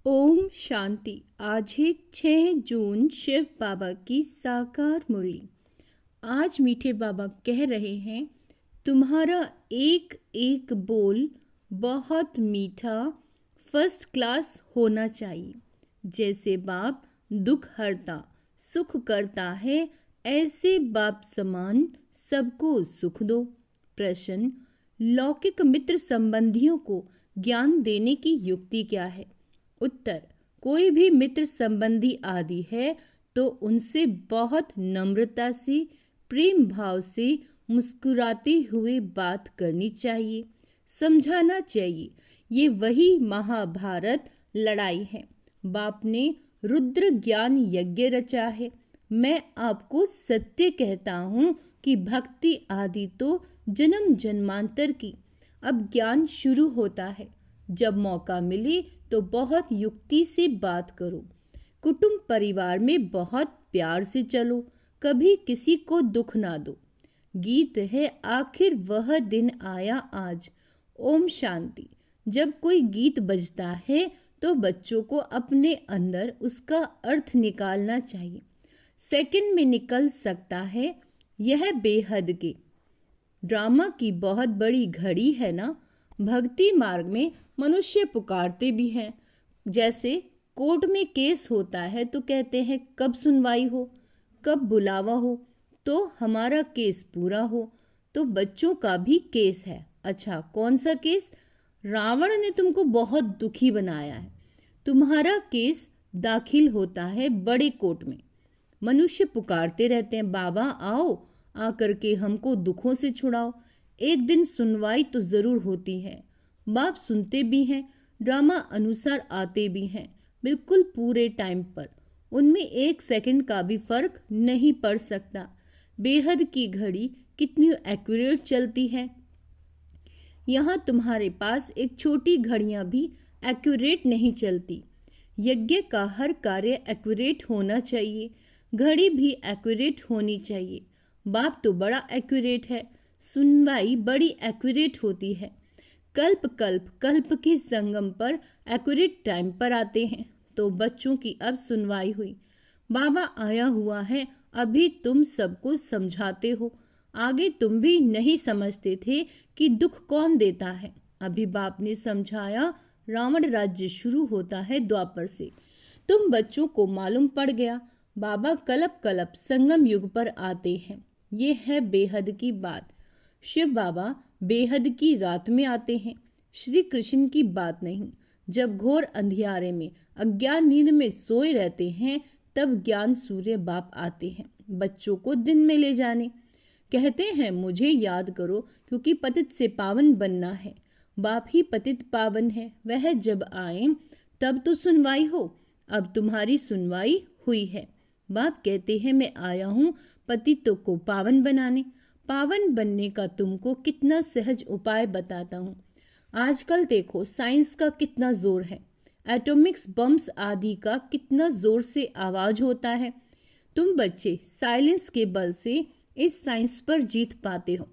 ओम शांति। आज है 6 जून, शिव बाबा की साकार मुरली। आज मीठे बाबा कह रहे हैं, तुम्हारा एक एक बोल बहुत मीठा फर्स्ट क्लास होना चाहिए। जैसे बाप दुख हरता सुख करता है, ऐसे बाप समान सबको सुख दो। प्रश्न: लौकिक मित्र संबंधियों को ज्ञान देने की युक्ति क्या है? उत्तर: कोई भी मित्र संबंधी आदि है तो उनसे बहुत नम्रता से, प्रेम भाव से, मुस्कुराते हुए बात करनी चाहिए, समझाना चाहिए। ये वही महाभारत लड़ाई है। बाप ने रुद्र ज्ञान यज्ञ रचा है। मैं आपको सत्य कहता हूँ कि भक्ति आदि तो जन्म जन्मांतर की। अब ज्ञान शुरू होता है। जब मौका मिले तो बहुत युक्ति से बात करो। कुटुंब परिवार में बहुत प्यार से चलो, कभी किसी को दुख ना दो। गीत है, आखिर वह दिन आया आज। ओम शांति। जब कोई गीत बजता है तो बच्चों को अपने अंदर उसका अर्थ निकालना चाहिए। सेकंड में निकल सकता है। यह बेहद के ड्रामा की बहुत बड़ी घड़ी है ना। भक्ति मार्ग में मनुष्य पुकारते भी हैं। जैसे कोर्ट में केस होता है तो कहते हैं कब सुनवाई हो, कब बुलावा हो, तो हमारा केस पूरा हो। तो बच्चों का भी केस है। अच्छा, कौन सा केस? रावण ने तुमको बहुत दुखी बनाया है, तुम्हारा केस दाखिल होता है बड़े कोर्ट में। मनुष्य पुकारते रहते हैं, बाबा आओ, आकर के हमको दुखों से छुड़ाओ। एक दिन सुनवाई तो जरूर होती है। बाप सुनते भी हैं, ड्रामा अनुसार आते भी हैं, बिल्कुल पूरे टाइम पर। उनमें एक सेकंड का भी फर्क नहीं पड़ सकता। बेहद की घड़ी कितनी एक्यूरेट चलती है। यहाँ तुम्हारे पास एक छोटी घड़ियाँ भी एक्यूरेट नहीं चलती। यज्ञ का हर कार्य एक्यूरेट होना चाहिए, घड़ी भी एक्यूरेट होनी चाहिए। बाप तो बड़ा एक्यूरेट है, सुनवाई बड़ी एक्यूरेट होती है। कल्प कल्प कल्प के संगम पर एक्यूरेट टाइम पर आते हैं। तो बच्चों की अब सुनवाई हुई। बाबा आया हुआ है, अभी तुम सबको समझाते हो। आगे तुम भी नहीं समझते थे कि दुख कौन देता है। अभी बाप ने समझाया। रावण राज्य शुरू होता है द्वापर से। तुम बच्चों को मालूम पड़ गया। बाबा कलप कलप संगम युग पर आते हैं। ये है बेहद की बात। शिव बाबा बेहद की रात में आते हैं, श्री कृष्ण की बात नहीं। जब घोर अंधियारे में अज्ञान नींद में सोए रहते हैं तब ज्ञान सूर्य बाप आते हैं बच्चों को दिन में ले जाने। कहते हैं मुझे याद करो क्योंकि पतित से पावन बनना है। बाप ही पतित पावन है। वह जब आए तब तो सुनवाई हो। अब तुम्हारी सुनवाई हुई है। बाप कहते हैं मैं आया हूँ पतितों को पावन बनाने। पावन बनने का तुमको कितना सहज उपाय बताता हूँ। आजकल देखो साइंस का कितना जोर है। एटॉमिक्स बम्स आदि का कितना जोर से आवाज होता है। तुम बच्चे साइलेंस के बल से इस साइंस पर जीत पाते हो।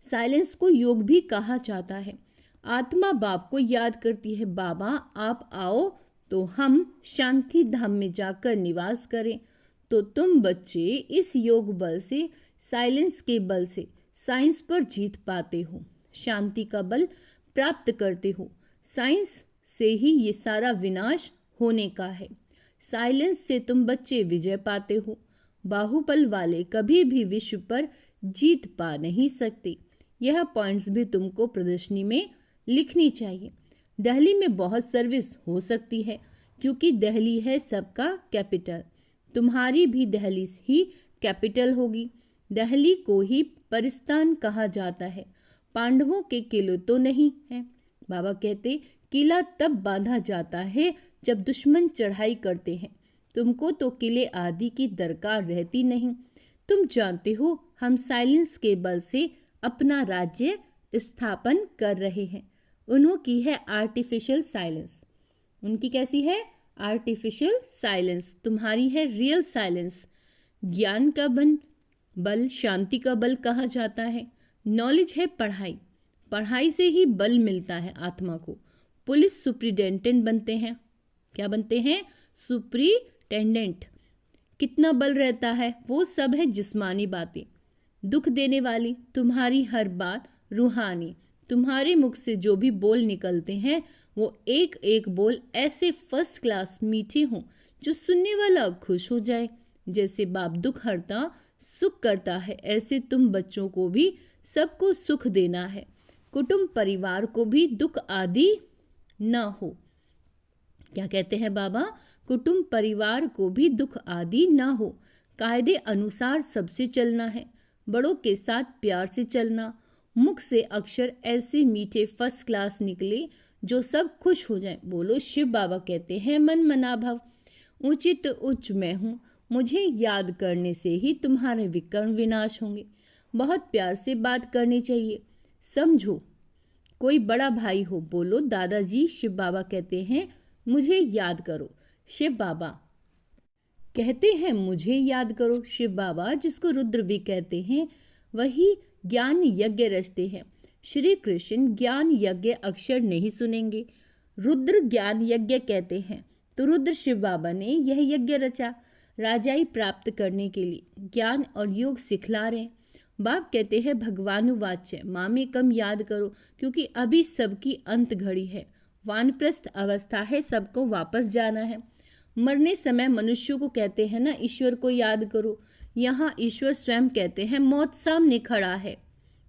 साइलेंस को योग भी कहा जाता है। आत्मा बाप को याद करती है, बाबा आप आओ तो हम शांति धाम में जाकर निवास करें। तो तुम बच्चे इस योग बल से, साइलेंस के बल से साइंस पर जीत पाते हो, शांति का बल प्राप्त करते हो। साइंस से ही ये सारा विनाश होने का है। साइलेंस से तुम बच्चे विजय पाते हो। बाहुबल वाले कभी भी विश्व पर जीत पा नहीं सकते। यह पॉइंट्स भी तुमको प्रदर्शनी में लिखनी चाहिए। दिल्ली में बहुत सर्विस हो सकती है क्योंकि दिल्ली है सबका कैपिटल। तुम्हारी भी दिल्ली ही कैपिटल होगी। दिल्ली को ही परिस्तान कहा जाता है। पांडवों के किले तो नहीं है। बाबा कहते किला तब बांधा जाता है जब दुश्मन चढ़ाई करते हैं। तुमको तो किले आदि की दरकार रहती नहीं। तुम जानते हो हम साइलेंस के बल से अपना राज्य स्थापन कर रहे हैं। उन्हों की है आर्टिफिशियल साइलेंस। उनकी कैसी है? Artificial silence. तुम्हारी है रियल साइलेंस। ज्ञान का बल शांति का बल कहा जाता है। नॉलेज है पढ़ाई। पढ़ाई से ही बल मिलता है आत्मा को। पुलिस सुप्रिटेंडेंट बनते हैं। क्या बनते हैं? सुप्रिटेंडेंट। कितना बल रहता है, वो सब है जिस्मानी बातें। दुख देने वाली तुम्हारी हर बात रूहानी। तुम्हारे मुख से जो भी बोल निकलते हैं वो एक एक बोल ऐसे फर्स्ट क्लास मीठे हों जो सुनने वाला खुश हो जाए। जैसे बाप दुख हरता सुख करता है, ऐसे तुम बच्चों को भी सबको सुख देना है। कुटुंब परिवार को भी दुख आदि न हो। क्या कहते हैं बाबा? कुटुंब परिवार को भी दुख आदि न हो। कायदे अनुसार सबसे चलना है, बड़ों के साथ प्यार से चलना। मुख से अक्षर ऐसे मीठे फर्स्ट क्लास निकले जो सब खुश हो जाएं। बोलो शिव बाबा कहते हैं मन मना भव। उचित उच्च मैं हूँ, मुझे याद करने से ही तुम्हारे विकर्म विनाश होंगे। बहुत प्यार से बात करनी चाहिए। समझो कोई बड़ा भाई हो, बोलो दादाजी शिव बाबा कहते हैं मुझे याद करो। शिव बाबा कहते हैं मुझे याद करो। शिव बाबा जिसको रुद्र भी कहते हैं वही ज्ञान यज्ञ रचते हैं। श्री कृष्ण ज्ञान यज्ञ अक्षर नहीं सुनेंगे, रुद्र ज्ञान यज्ञ कहते हैं। तो रुद्र शिव बाबा ने यह यज्ञ रचा राजाई प्राप्त करने के लिए। ज्ञान और योग सिखला रहे। बाप कहते हैं भगवानुवाच्य मामे कम याद करो, क्योंकि अभी सबकी अंत घड़ी है। वानप्रस्थ अवस्था है, सबको वापस जाना है। मरने समय मनुष्यों को कहते हैं ना ईश्वर को याद करो। यहाँ ईश्वर स्वयं कहते हैं मौत सामने खड़ा है।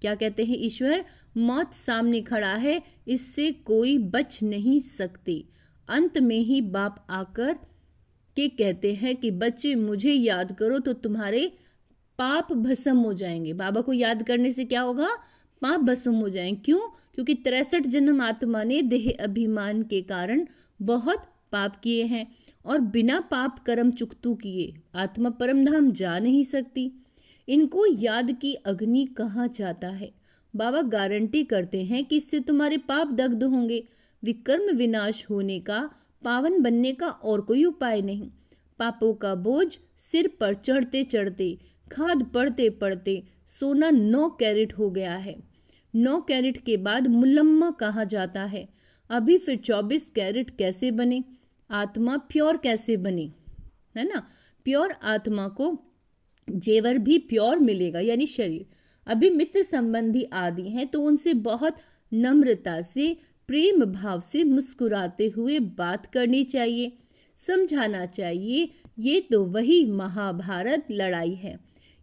क्या कहते हैं ईश्वर? मौत सामने खड़ा है, इससे कोई बच नहीं सकते। अंत में ही बाप आकर के कहते हैं कि बच्चे मुझे याद करो तो तुम्हारे पाप भस्म हो जाएंगे। बाबा को याद करने से क्या होगा? पाप भस्म हो जाएंगे। क्यों? क्योंकि 63 जन्म आत्मा ने देह अभिमान के कारण बहुत पाप किए हैं और बिना पाप कर्म चुकतू किए आत्मा परम धाम जा नहीं सकती। इनको याद की अग्नि कहाँ जाता है। बाबा गारंटी करते हैं कि इससे तुम्हारे पाप दग्ध होंगे। विकर्म विनाश होने का, पावन बनने का और कोई उपाय नहीं। पापों का बोझ सिर पर चढ़ते चढ़ते, खाद पड़ते पड़ते सोना 9 कैरेट हो गया है। 9 कैरेट के बाद मुलम्मा कहा जाता है। अभी फिर 24 कैरेट कैसे बने? आत्मा प्योर कैसे बने? है ना, प्योर आत्मा को जेवर भी प्योर मिलेगा, यानी शरीर। अभी मित्र संबंधी आदि हैं तो उनसे बहुत नम्रता से, प्रेम भाव से मुस्कुराते हुए बात करनी चाहिए, समझाना चाहिए। ये तो वही महाभारत लड़ाई है।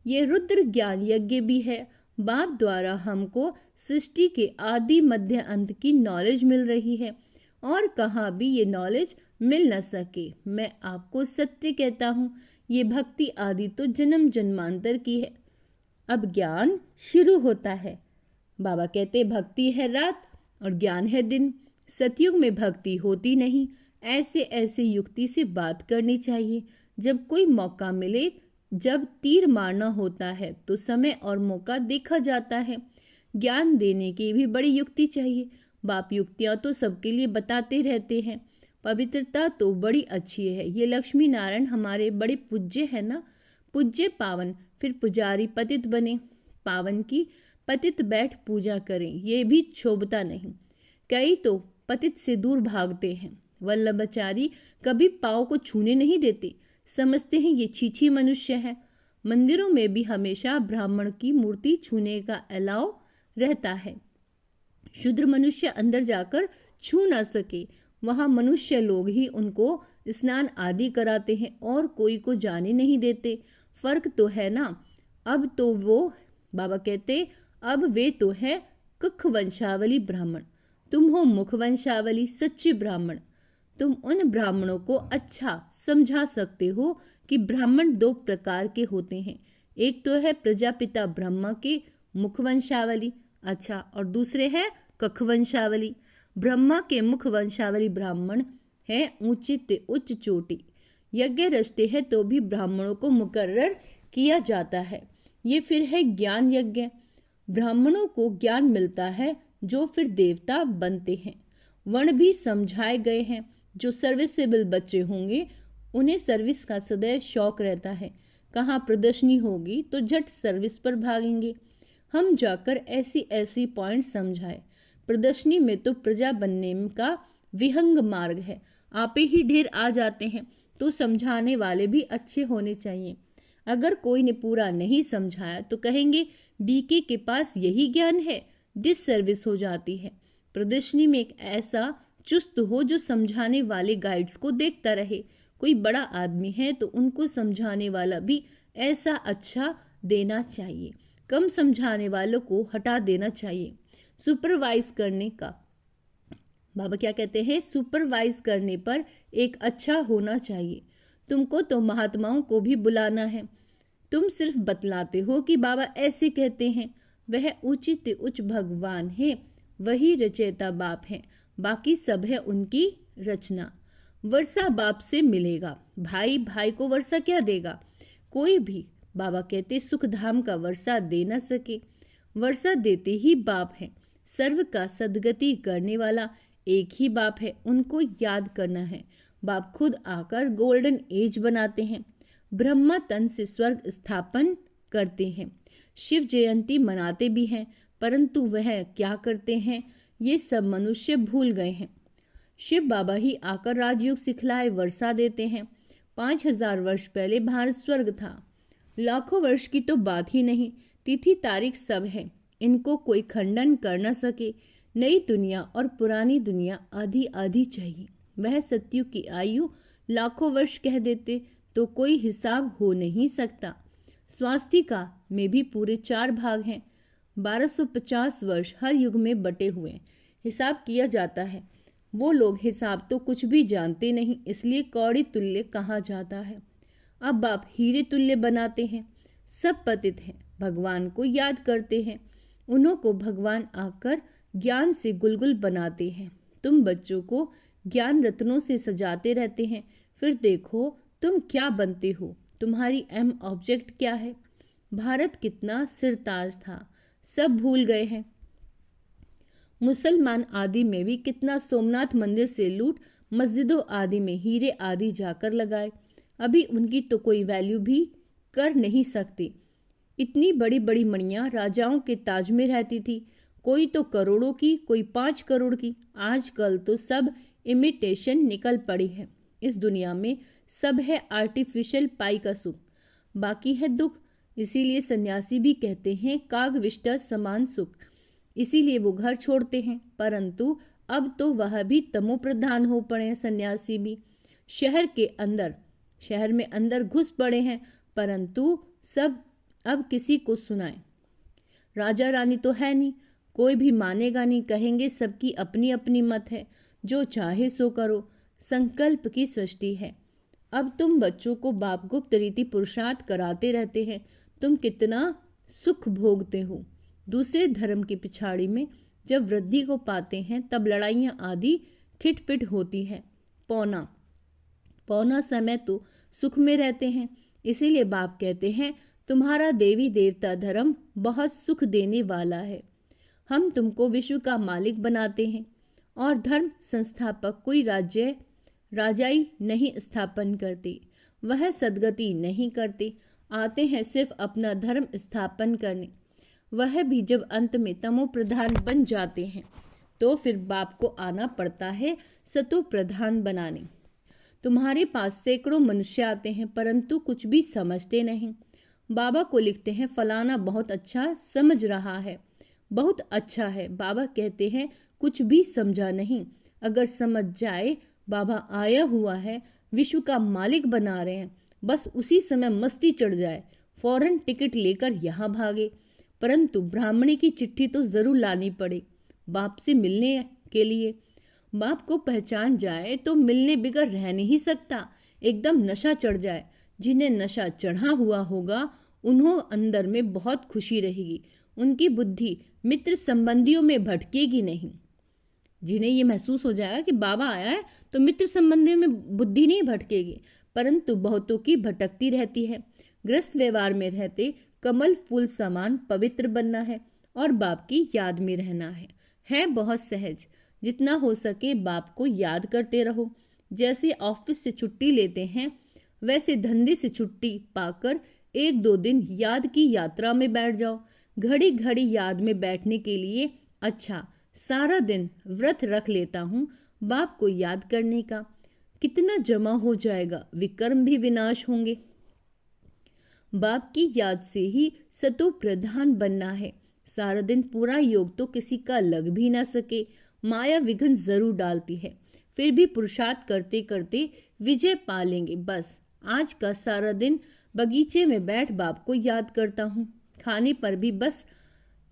ये रुद्र ज्ञान यज्ञ भी है। बाप द्वारा हमको सृष्टि के आदि मध्य अंत की नॉलेज मिल रही है और कहाँ भी ये नॉलेज मिल न सके। मैं आपको सत्य कहता हूँ, ये भक्ति आदि तो जन्म जन्मांतर की है। अब ज्ञान शुरू होता है। बाबा कहते भक्ति है रात और ज्ञान है दिन। सतयुग में भक्ति होती नहीं। ऐसे ऐसे युक्ति से बात करनी चाहिए। जब कोई मौका मिले, जब तीर मारना होता है तो समय और मौका देखा जाता है। ज्ञान देने की भी बड़ी युक्ति चाहिए। बाप युक्तियाँ तो सबके लिए बताते रहते हैं। पवित्रता तो बड़ी अच्छी है। ये लक्ष्मी नारायण हमारे बड़े पूज्य है ना, पूज्य पावन। फिर पुजारी पतित बने, पावन की पतित बैठ पूजा करें, ये भी शोभता नहीं। कई तो पतित से दूर भागते हैं। वल्लभाचारी कभी पाँव को छूने नहीं देते, समझते हैं ये छीछी मनुष्य है। मंदिरों में भी हमेशा ब्राह्मण की मूर्ति छूने का अलाव रहता है। शूद्र मनुष्य अंदर जाकर छू ना सके, वहाँ मनुष्य लोग ही उनको स्नान आदि कराते हैं और कोई को जाने नहीं देते। फर्क तो है ना। अब तो वो बाबा कहते अब वे तो है कुख वंशावली ब्राह्मण, तुम हो मुख वंशावली सच्चे ब्राह्मण। तुम उन ब्राह्मणों को अच्छा समझा सकते हो कि ब्राह्मण 2 प्रकार के होते हैं। एक तो है प्रजापिता ब्रह्मा के मुख वंशावली, अच्छा, और दूसरे है कख वंशावली। ब्रह्मा के मुख वंशावली ब्राह्मण है ऊंची उच्च चोटी। यज्ञ रचते हैं तो भी ब्राह्मणों को मुकर्रर किया जाता है। ये फिर है ज्ञान यज्ञ। ब्राह्मणों को ज्ञान मिलता है जो फिर देवता बनते हैं। वर्ण भी समझाए गए हैं। जो सर्विसेबल बच्चे होंगे उन्हें सर्विस का सदैव शौक रहता है। कहाँ प्रदर्शनी होगी तो झट सर्विस पर भागेंगे। हम जाकर ऐसी ऐसी पॉइंट समझाए। प्रदर्शनी में तो प्रजा बनने का विहंग मार्ग है। आपे ही ढेर आ जाते हैं तो समझाने वाले भी अच्छे होने चाहिए। अगर कोई ने पूरा नहीं समझाया तो कहेंगे बीके के पास यही ज्ञान है। डिससर्विस हो जाती है। प्रदर्शनी में एक ऐसा चुस्त हो जो समझाने वाले गाइड्स को देखता रहे। कोई बड़ा आदमी है तो उनको समझाने वाला भी ऐसा अच्छा देना चाहिए। कम समझाने वालों को हटा देना चाहिए। सुपरवाइज करने का बाबा क्या कहते हैं, सुपरवाइज करने पर एक अच्छा होना चाहिए। तुमको तो महात्माओं को भी बुलाना है। तुम सिर्फ बतलाते हो कि बाबा ऐसे कहते हैं। वह उचित उच्च भगवान है, वही रचयिता बाप है, बाकी सब है उनकी रचना। वर्षा बाप से मिलेगा। भाई भाई को वर्षा क्या देगा? कोई भी, बाबा कहते, सुख धाम का वर्षा दे न सके। वर्षा देते ही बाप है। सर्व का सदगति करने वाला एक ही बाप है, उनको याद करना है। बाप खुद आकर गोल्डन एज बनाते हैं। ब्रह्मा तन से स्वर्ग स्थापन करते हैं। शिव जयंती मनाते भी हैं, परंतु वह क्या करते हैं ये सब मनुष्य भूल गए हैं। शिव बाबा ही आकर राजयोग सिखलाए वर्षा देते हैं। 5000 वर्ष पहले भारत स्वर्ग था। लाखों वर्ष की तो बात ही नहीं, तिथि तारीख सब है, इनको कोई खंडन कर न सके। नई दुनिया और पुरानी दुनिया आधी आधी चाहिए। वह सत्युग की आयु लाखों वर्ष कह देते तो कोई हिसाब हो नहीं सकता। स्वास्तिका में भी पूरे 4 भाग हैं। 1250 वर्ष हर युग में बटे हुए हिसाब किया जाता है। वो लोग हिसाब तो कुछ भी जानते नहीं, इसलिए कौड़ी तुल्य कहा जाता है। अब बाप हीरे तुल्य बनाते हैं। सब पतित हैं, भगवान को याद करते हैं। उन्हों को भगवान आकर ज्ञान से गुलगुल बनाते हैं। तुम बच्चों को ज्ञान रत्नों से सजाते रहते हैं, फिर देखो तुम क्या बनते हो। तुम्हारी एम ऑब्जेक्ट क्या है? भारत कितना सिरताज था, सब भूल गए हैं। मुसलमान आदि में भी कितना सोमनाथ मंदिर से लूट, मस्जिदों आदि में हीरे आदि जाकर लगाए। अभी उनकी तो कोई वैल्यू भी कर नहीं सकते। इतनी बड़ी बड़ी मणियाँ राजाओं के ताज में रहती थी, कोई तो करोड़ों की, कोई 5 करोड़ की। आजकल तो सब इमिटेशन निकल पड़ी है। इस दुनिया में सब है आर्टिफिशियल पाई का सुख, बाकी है दुख। इसीलिए सन्यासी भी कहते हैं कागविष्टा समान सुख। इसीलिए वो घर छोड़ते हैं, परंतु अब तो वह भी तमो प्रधान हो पड़े हैं। सन्यासी भी शहर में अंदर घुस पड़े हैं, परंतु सब अब किसी को सुनाएं। राजा रानी तो है नहीं, कोई भी मानेगा नहीं, कहेंगे सबकी अपनी अपनी मत है, जो चाहे सो करो। संकल्प की सृष्टि है। अब तुम बच्चों को बाप गुप्त रीति पुरुषार्थ कराते रहते हैं। तुम कितना सुख भोगते हो। दूसरे धर्म की पिछाड़ी में जब वृद्धि को पाते हैं तब लड़ाइयाँ आदि खिटपिट होती है। पौना समय तो सुख में रहते हैं। इसीलिए बाप कहते हैं तुम्हारा देवी देवता धर्म बहुत सुख देने वाला है। हम तुमको विश्व का मालिक बनाते हैं और धर्म संस्थापक कोई राजाई नहीं स्थापन करते। वह सदगति नहीं करते, आते हैं सिर्फ अपना धर्म स्थापन करने। वह भी जब अंत में तमो प्रधान बन जाते हैं तो फिर बाप को आना पड़ता है सतो प्रधान बनाने। तुम्हारे पास सैकड़ों मनुष्य आते हैं, परंतु कुछ भी समझते नहीं। बाबा को लिखते हैं फलाना बहुत अच्छा समझ रहा है, बहुत अच्छा है। बाबा कहते हैं कुछ भी समझा नहीं। अगर समझ जाए बाबा आया हुआ है, विश्व का मालिक बना रहे हैं, बस उसी समय मस्ती चढ़ जाए, फौरन टिकट लेकर यहाँ भागे। परंतु ब्राह्मणी की चिट्ठी तो जरूर लानी पड़े बाप से मिलने के लिए। बाप को पहचान जाए तो मिलने बिगर रह नहीं सकता, एकदम नशा चढ़ जाए। जिन्हें नशा चढ़ा हुआ होगा उन्हों अंदर में बहुत खुशी रहेगी, उनकी बुद्धि मित्र संबंधियों में भटकेगी नहीं। जिन्हें ये महसूस हो जाएगा कि बाबा आया है तो मित्र संबंधियों में बुद्धि नहीं भटकेगी, परंतु बहुतों की भटकती रहती है। ग्रस्त व्यवहार में रहते कमल फूल समान पवित्र बनना है और बाप की याद में रहना है बहुत सहज। जितना हो सके बाप को याद करते रहो। जैसे ऑफिस से छुट्टी लेते हैं वैसे धंधे से छुट्टी पाकर 1-2 दिन याद की यात्रा में बैठ जाओ। घड़ी घड़ी याद में बैठने के लिए अच्छा सारा दिन व्रत रख लेता हूँ, बाप को याद करने का। कितना जमा हो जाएगा, विकर्म भी विनाश होंगे। बाप की याद से ही सतो प्रधान बनना है। सारा दिन पूरा योग तो किसी का लग भी ना सके। माया विघ्न जरूर डालती है, फिर भी पुरुषार्थ करते करते विजय पा लेंगे। बस आज का सारा दिन बगीचे में बैठ बाप को याद करता हूँ। खाने पर भी बस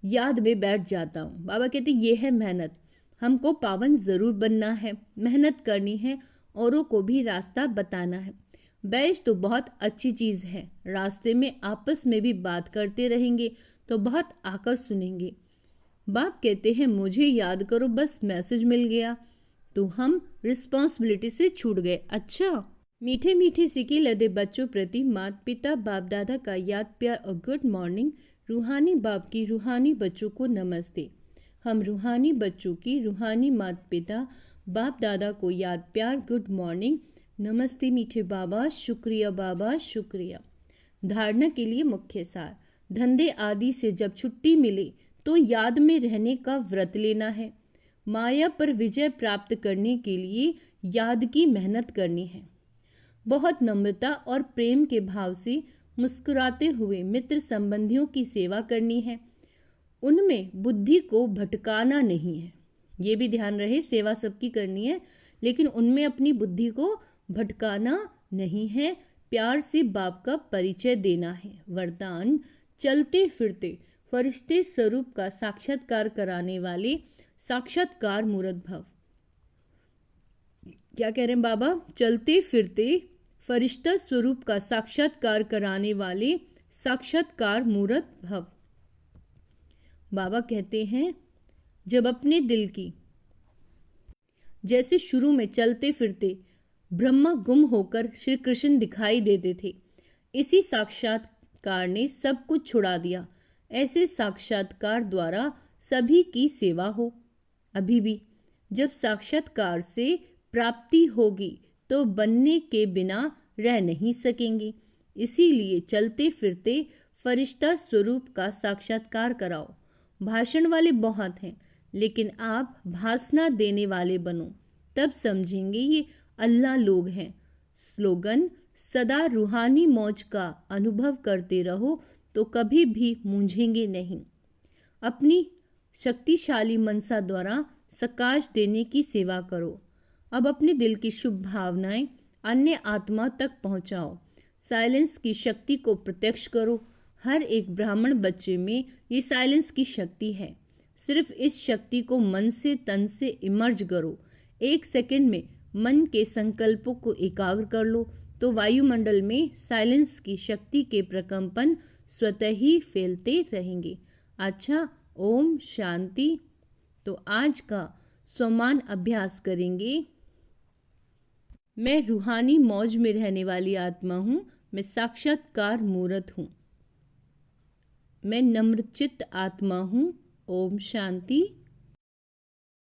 याद में बैठ जाता हूँ। बाबा कहते ये है मेहनत। हमको पावन जरूर बनना है, मेहनत करनी है, औरों को भी रास्ता बताना है। बैच तो बहुत अच्छी चीज़ है। रास्ते में आपस में भी बात करते रहेंगे तो बहुत आकर सुनेंगे। बाप कहते हैं मुझे याद करो, बस मैसेज मिल गया तो हम रिस्पॉन्सिबिलिटी से छूट गए। अच्छा, मीठे मीठे सिके लदे बच्चों प्रति माता पिता बाप दादा का याद प्यार और गुड मॉर्निंग। रूहानी बाप की रूहानी बच्चों को नमस्ते। हम रूहानी बच्चों की रूहानी माता पिता बाप दादा को याद प्यार गुड मॉर्निंग नमस्ते मीठे बाबा, शुक्रिया बाबा, शुक्रिया। धारणा के लिए मुख्य सार। धंधे आदि से जब छुट्टी मिले तो याद में रहने का व्रत लेना है। माया पर विजय प्राप्त करने के लिए याद की मेहनत करनी है। बहुत नम्रता और प्रेम के भाव से मुस्कुराते हुए मित्र संबंधियों की सेवा करनी है। उनमें बुद्धि को भटकाना नहीं है। ये भी ध्यान रहे, सेवा सबकी करनी है लेकिन उनमें अपनी बुद्धि को भटकाना नहीं है। प्यार से बाप का परिचय देना है। वरदान, चलते फिरते फरिश्ते स्वरूप का साक्षात्कार कराने वाले साक्षात्कार मूर्त भव। क्या कह रहे हैं बाबा? चलते फिरते फरिश्ता स्वरूप का साक्षात्कार कराने वाले साक्षात्कार मूर्त भव। बाबा कहते हैं जब अपने दिल की, जैसे शुरू में चलते फिरते ब्रह्मा गुम होकर श्री कृष्ण दिखाई देते थे, इसी साक्षात्कार ने सब कुछ छुड़ा दिया। ऐसे साक्षात्कार द्वारा सभी की सेवा हो। अभी भी जब साक्षात्कार से प्राप्ति होगी तो बनने के बिना रह नहीं सकेंगे। इसीलिए चलते फिरते फरिश्ता स्वरूप का साक्षात्कार कराओ। भाषण वाले बहुत हैं लेकिन आप भाषणा देने वाले बनो, तब समझेंगे ये अल्लाह लोग हैं। स्लोगन, सदा रूहानी मौज का अनुभव करते रहो तो कभी भी मूंझेंगे नहीं। अपनी शक्तिशाली मनसा द्वारा सकाश देने की सेवा करो। अब अपने दिल की शुभ भावनाएं अन्य आत्मा तक पहुंचाओ। साइलेंस की शक्ति को प्रत्यक्ष करो। हर एक ब्राह्मण बच्चे में ये साइलेंस की शक्ति है। सिर्फ इस शक्ति को मन से तन से इमर्ज करो। 1 सेकंड में मन के संकल्पों को एकाग्र कर लो तो वायुमंडल में साइलेंस की शक्ति के प्रकंपन स्वतः ही फैलते रहेंगे। अच्छा, ओम शांति। तो आज का स्वमान अभ्यास करेंगे। मैं रूहानी मौज में रहने वाली आत्मा हूँ। मैं साक्षात्कार मूर्त हूँ। मैं नम्रचित्त आत्मा हूँ। ओम शांति।